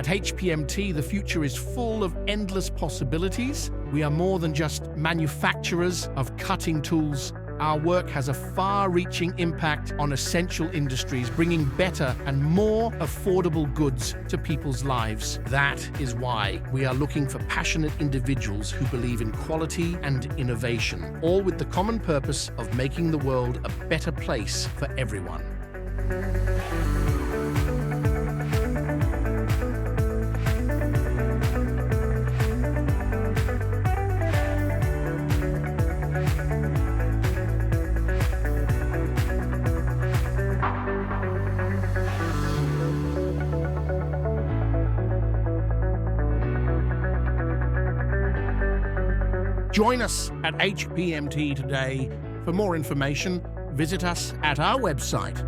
HPMT, the future is full of endless possibilities. We are more than just manufacturers of cutting tools. Our work has a far-reaching impact on essential industries, bringing better and more affordable goods to people's lives. That is why we are looking for passionate individuals who believe in quality and innovation, all with the common purpose of making the world a better place for everyone. Join us at HPMT today. For more information, visit us at our website.